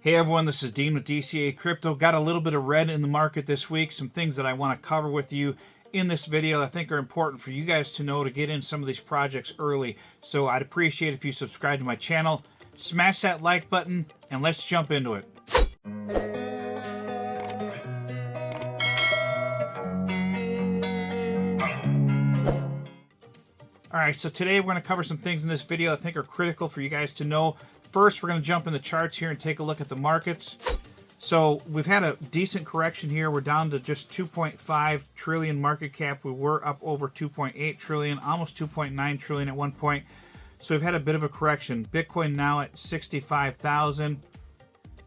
Hey everyone, this is Dean with DCA Crypto. Got a little bit of red in the market this week. Some things that I want to cover with you in this video I think are important for you guys to know to get in some of these projects early. So I'd appreciate if you subscribe to my channel, smash that like button, and let's jump into it. Alright, so today we're going to cover some things in this video I think are critical for you guys to know. First, we're going to jump in the charts here and take a look at the markets. So we've had a decent correction here. We're down to just 2.5 trillion market cap. We were up over 2.8 trillion, almost 2.9 trillion at one point. So we've had a bit of a correction. Bitcoin now at 65,000.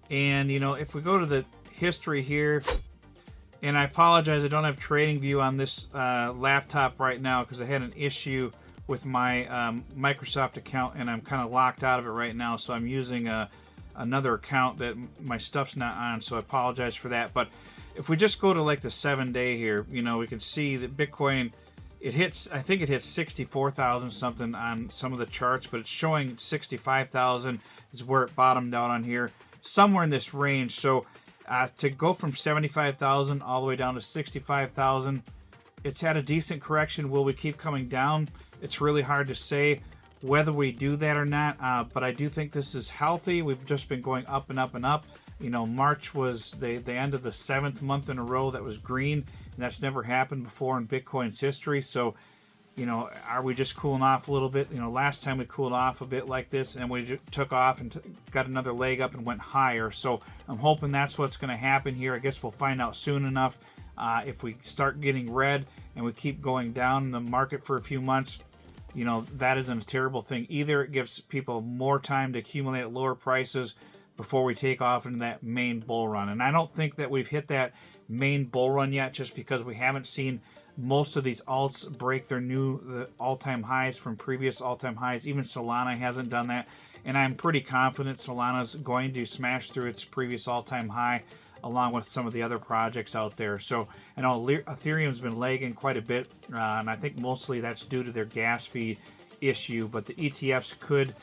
And, you know, if we go to the history here, and I apologize, I don't have TradingView on this laptop right now because I had an issue with my Microsoft account and I'm kind of locked out of it right now. So I'm using another account that my stuff's not on, so I apologize for that. But if we just go to like the 7-day here, you know, we can see that Bitcoin, it hits, I think it hits 64,000 something on some of the charts, but it's showing 65,000 is where it bottomed out on here, somewhere in this range. So to go from 75,000 all the way down to 65,000, it's had a decent correction. Will we keep coming down? It's really hard to say whether we do that or not, but I do think this is healthy. We've just been going up and up and up. You know, March was the end of the 7th month in a row that was green, and that's never happened before in Bitcoin's history. So, you know, are we just cooling off a little bit? You know, last time we cooled off a bit like this, and we took off and got another leg up and went higher. So I'm hoping that's what's going to happen here. I guess we'll find out soon enough. If we start getting red and we keep going down in the market for a few months, you know, that isn't a terrible thing either. It gives people more time to accumulate at lower prices before we take off into that main bull run. And I don't think that we've hit that main bull run yet, just because we haven't seen most of these alts break their new all-time highs from previous all-time highs. Even Solana hasn't done that. And I'm pretty confident Solana's going to smash through its previous all-time high, along with some of the other projects out there. So I know Ethereum's been lagging quite a bit, and I think mostly that's due to their gas fee issue, but the ETFs could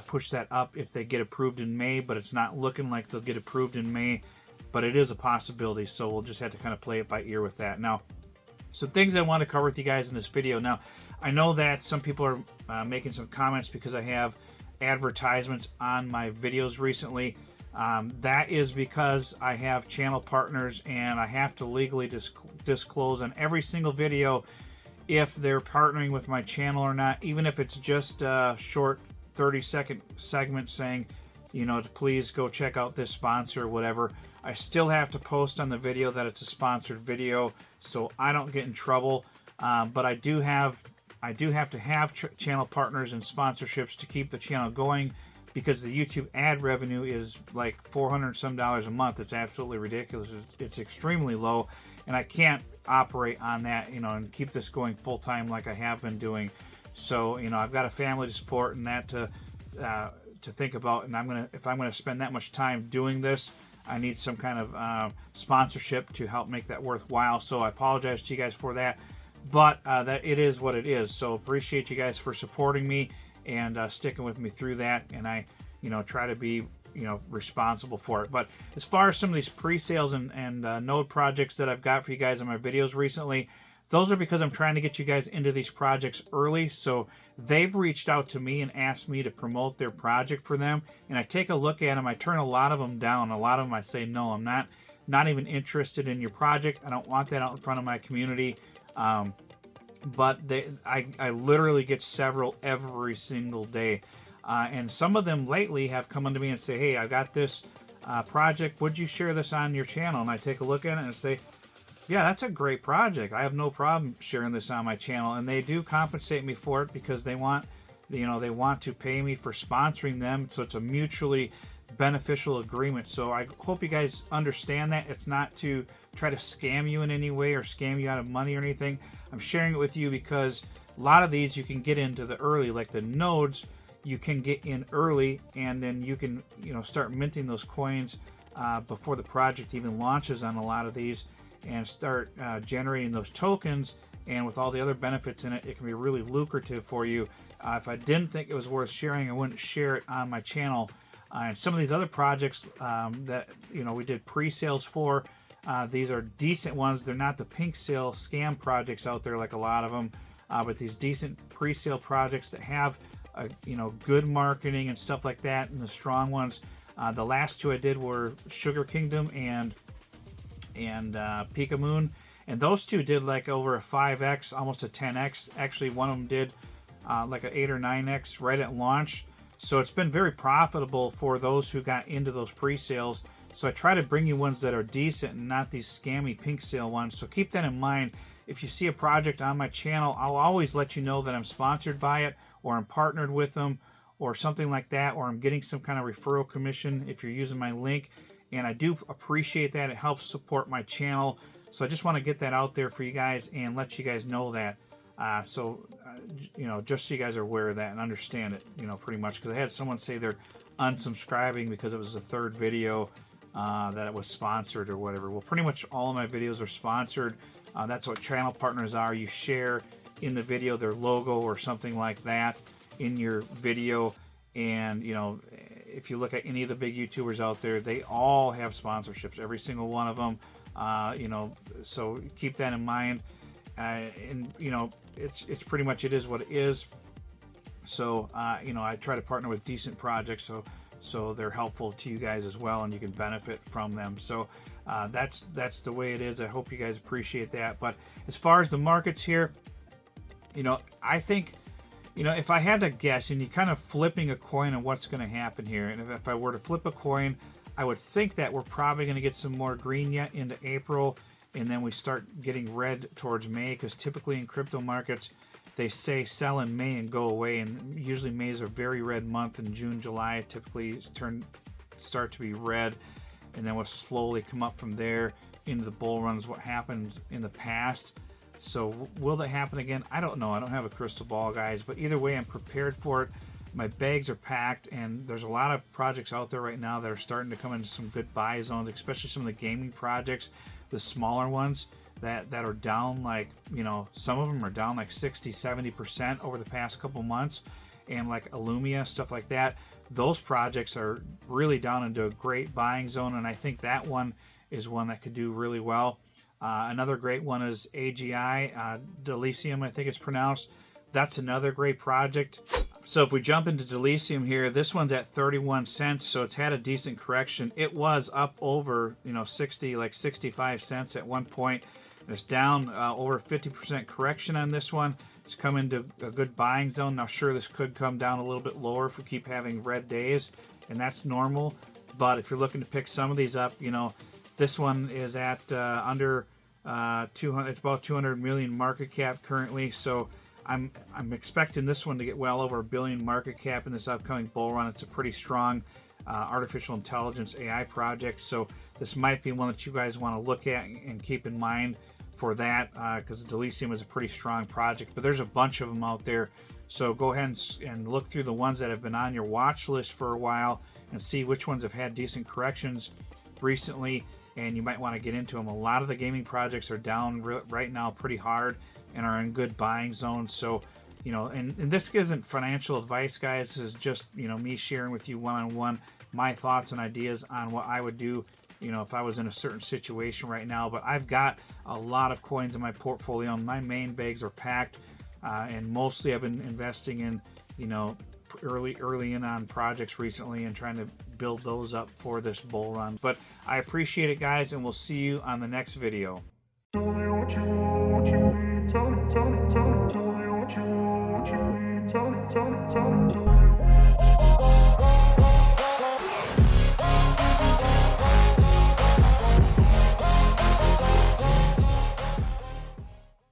push that up if they get approved in May, but it's not looking like they'll get approved in May, but it is a possibility, so we'll just have to kind of play it by ear with that. Now, some things I want to cover with you guys in this video. Now, I know that some people are making some comments because I have advertisements on my videos recently. That is because I have channel partners and I have to legally disclose on every single video if they're partnering with my channel or not, even if it's just a short 30-second segment saying, you know, to please go check out this sponsor or whatever. I still have to post on the video that it's a sponsored video so I don't get in trouble. But I do have to have channel partners and sponsorships to keep the channel going, because the YouTube ad revenue is like $400 some a month. It's absolutely ridiculous. It's extremely low, and I can't operate on that, you know, and keep this going full time like I have been doing. So, you know, I've got a family to support and that to think about, and if I'm gonna spend that much time doing this, I need some kind of sponsorship to help make that worthwhile. So I apologize to you guys for that, but that it is what it is. So appreciate you guys for supporting me and sticking with me through that, and I, you know, try to be, you know, responsible for it. But as far as some of these pre-sales and node projects that I've got for you guys in my videos recently, those are because I'm trying to get you guys into these projects early. So they've reached out to me and asked me to promote their project for them, and I take a look at them. I turn a lot of them down. A lot of them I say, no, I'm not even interested in your project. I don't want that out in front of my community. But I literally get several every single day. And some of them lately have come unto me and say, hey, I got this project. Would you share this on your channel? And I take a look at it and say, yeah, that's a great project. I have no problem sharing this on my channel. And they do compensate me for it because they want, you know, they want to pay me for sponsoring them. So it's a mutually beneficial agreement. So I hope you guys understand that. It's not to try to scam you in any way or scam you out of money or anything. I'm sharing it with you because a lot of these you can get into the early, like the nodes, you can get in early, and then you can, you know, start minting those coins before the project even launches on a lot of these, and start generating those tokens. And with all the other benefits in it, it can be really lucrative for you. If I didn't think it was worth sharing, I wouldn't share it on my channel. And some of these other projects that we did pre-sales for, these are decent ones. They're not the pink sale scam projects out there like a lot of them, but these decent pre-sale projects that have good marketing and stuff like that, and the strong ones. The last two I did were Sugar Kingdom and Pika Moon, and those two did like over a 5x, almost a 10x. Actually, one of them did like an 8 or 9x right at launch. So it's been very profitable for those who got into those pre-sales. So I try to bring you ones that are decent and not these scammy pink sale ones. So keep that in mind. If you see a project on my channel, I'll always let you know that I'm sponsored by it, or I'm partnered with them, or something like that, or I'm getting some kind of referral commission if you're using my link. And I do appreciate that. It helps support my channel. So I just want to get that out there for you guys and let you guys know that. Just so you guys are aware of that and understand it, pretty much. Because I had someone say they're unsubscribing because it was the third video that it was sponsored or whatever. Well, pretty much all of my videos are sponsored. That's what channel partners are. You share in the video their logo or something like that in your video. And, if you look at any of the big YouTubers out there, they all have sponsorships, every single one of them. So keep that in mind. It's pretty much, it is what it is. So, I try to partner with decent projects so they're helpful to you guys as well, and you can benefit from them. So that's the way it is. I hope you guys appreciate that. But as far as the markets here, I think, if I had to guess, and you're kind of flipping a coin on what's going to happen here, and if I were to flip a coin, I would think that we're probably going to get some more green yet into April, and then we start getting red towards May, because typically in crypto markets, they say sell in May and go away, and usually May is a very red month, and June, July typically start to be red, and then we'll slowly come up from there into the bull runs, what happened in the past. So will that happen again? I don't know. I don't have a crystal ball, guys, but either way, I'm prepared for it. My bags are packed, and there's a lot of projects out there right now that are starting to come into some good buy zones, especially some of the gaming projects, the smaller ones that are down, like, some of them are down like 60-70% over the past couple months, and like Illumia, stuff like that. Those projects are really down into a great buying zone, and I think that one is one that could do really well. Another great one is AGI, Delium, I think it's pronounced. That's another great project. So if we jump into Delium here, this one's at 31 cents, so it's had a decent correction. It was up over 65 cents at one point. It's down over 50% correction on this one. It's come into a good buying zone. Now, sure, this could come down a little bit lower if we keep having red days, and that's normal. But if you're looking to pick some of these up, this one is at under 200. It's about 200 million market cap currently. So I'm expecting this one to get well over $1 billion market cap in this upcoming bull run. It's a pretty strong artificial intelligence AI project. So this might be one that you guys want to look at and keep in mind for that, because Delium is a pretty strong project. But there's a bunch of them out there. So go ahead and look through the ones that have been on your watch list for a while and see which ones have had decent corrections recently, and you might want to get into them. A lot of the gaming projects are down right now pretty hard and are in good buying zones. So, and this isn't financial advice, guys. This is just, me sharing with you one-on-one my thoughts and ideas on what I would do, if I was in a certain situation right now. But I've got a lot of coins in my portfolio. My main bags are packed, and mostly I've been investing in, early in on projects recently and trying to build those up for this bull run. But I appreciate it, guys, and we'll see you on the next video. Tell me what you want, what you need. Tell me, tell me, tell me. Tell me what you want, what you need. Tell me, tell me, tell me.